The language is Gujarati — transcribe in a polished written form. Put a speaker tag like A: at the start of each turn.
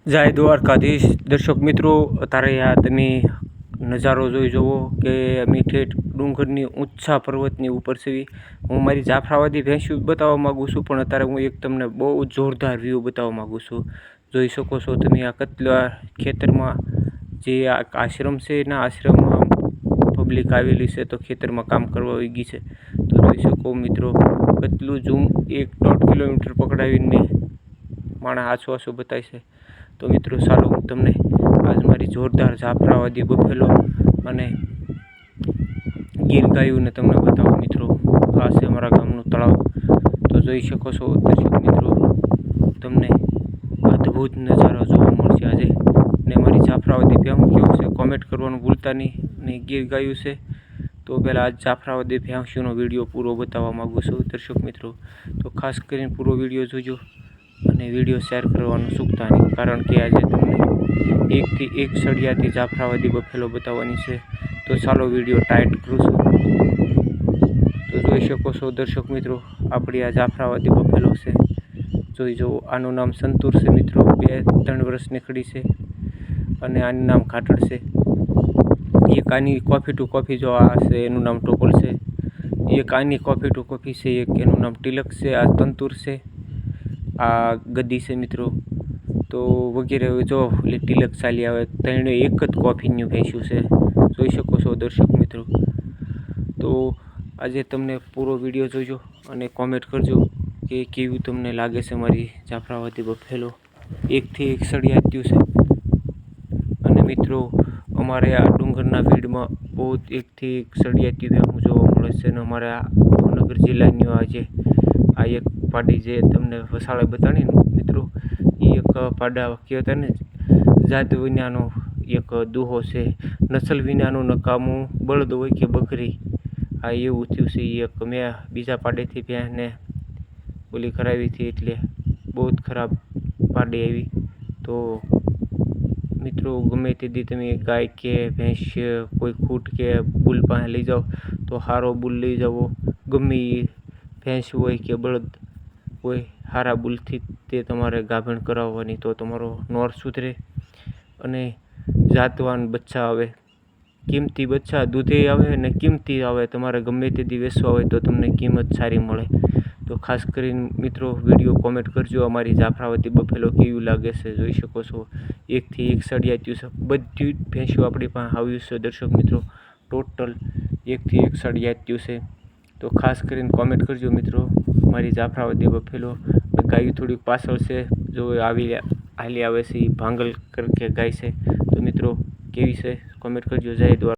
A: જય દ્વારકાધીશ દર્શક મિત્રો, અત્યારે આ તમે નજારો જોઈ જુઓ કે અમે ઠેઠ ડુંગરની ઊંચા પર્વતની ઉપર છે. હું મારી જાફરાબાદી ભેંસું બતાવવા માગું છું, પણ અત્યારે હું એક તમને બહુ જોરદાર વ્યૂ બતાવવા માગું છું. જોઈ શકો છો તમે આ કતલા ખેતરમાં જે આ આશ્રમ છે, એના આશ્રમમાં પબ્લિક આવેલી છે, તો ખેતરમાં કામ કરવા આવી ગઈ છે. તો જોઈ શકો મિત્રો, કેટલું ઝૂમ 1.5 કિલોમીટર પકડાવીને માણસ આછું આછું બતાવે છે. તો મિત્રો ચાલો હું તમને આજ મારી જોરદાર જાફરાબાદી બફેલો અને ગીર ગાયોને તમને બતાવું મિત્રો. આ છે અમારા ગામનું તળાવ. તો જોઈ શકો છો દર્શક મિત્રો, તમને અદ્ભુત નજારો જોવા મળશે આજે. ને મારી જાફરાબાદી ભેંસ કેવું છે કોમેન્ટ કરવાનું ભૂલતા નહીં. ને ગીર ગાયું છે, તો પહેલાં આજ જાફરાબાદી ભેંસનો વિડીયો પૂરો બતાવવા માગું છું દર્શક મિત્રો. તો ખાસ કરીને પૂરો વિડીયો જોજો અને વિડીયો શેર કરવાનું ચૂકતા નહીં, કારણ કે આજે તમને એકથી એક સળિયાથી જાફરાબાદી બફેલો બતાવવાની છે. તો ચાલો વિડીયો ટાઈટ કરું છું. તો જોઈ શકો છો દર્શક મિત્રો, આપણી આ જાફરાબાદી બફેલો છે. જોઈ જુઓ, આનું નામ સંતૂર છે મિત્રો, 2-3 વર્ષની ખડી છે અને આનું નામ ઘાટડ છે. એક આની કોફી ટુ કોફી જો આ છે, એનું નામ ટોપલ છે. એક આની કોફી ટુ કોફી છે, એક એનું નામ તિલક છે. આ તંતુર છે, આ ગદ્દી છે મિત્રો. તો વગેરે જો તિલક ચાલી આવે, ત્રણે એક જ કોફીનું ભેંસ્યું છે. જોઈ શકો છો દર્શક મિત્રો. તો આજે તમને પૂરો વિડીયો જોજો અને કોમેન્ટ કરજો કે કેવું તમને લાગે છે મારી જાફરાબાદી બફેલો. એકથી એક સળિયાત્યું છે. અને મિત્રો અમારે આ ડુંગરના ફીલ્ડમાં બહુ એકથી એક સળિયાતી ભેંસ જોવા મળે છે. અને અમારે આ ભાવનગર જિલ્લાની આજે આ એક પાડી જે તમને વસાળે બતાડી ને મિત્રો, એ એક પાડા કહેતા ને જાત વિનાનો એક દુહો છે. નસલ વિનાનું નકામું બળદ હોય કે બકરી, આ એવું થયું છે. એક મેં બીજા પાડેથી ભેંસને ઓલી કરાવી હતી, એટલે બહુ જ ખરાબ પાડી આવી. તો મિત્રો ગમે તે દી તમે ગાય કે ભેંસ કોઈ ખૂટ કે બુલ પાસે લઈ જાઓ, તો સારો બુલ લઈ જાઓ. ગમે એ ભેંસ હોય કે બળદ હોય, સારા બુલથી તે તમારે ગાભણ કરાવવાની, તો તમારો નોર સુધરે અને જાતવાન બચ્ચા આવે. કિંમતી બચ્ચા દૂધે આવે અને કિંમતી આવે. તમારે ગમે તે દી વેચવા હોય તો તમને કિંમત સારી મળે. તો ખાસ કરીને મિત્રો વિડીયો કોમેન્ટ કરજો, અમારી જાફરાબાદી બફેલો કેવું લાગે છે. જોઈ શકો છો એકથી એક સળિયાત્યું છે. બધી જ ભેંસો આપણી પાસે આવ્યું છે દર્શક મિત્રો. ટોટલ એકથી એક સળિયાત્યું છે. તો ખાસ કરીને કોમેન્ટ કરજો મિત્રો, મારી જાફરાબાદી બફેલો. ગાયું થોડીક પાછળ છે, જો હાલી આવે છે, એ ભાંગલ કરકે ગાય છે. તો મિત્રો કેવી છે કોમેન્ટ કરજો. જય દ્વારકા.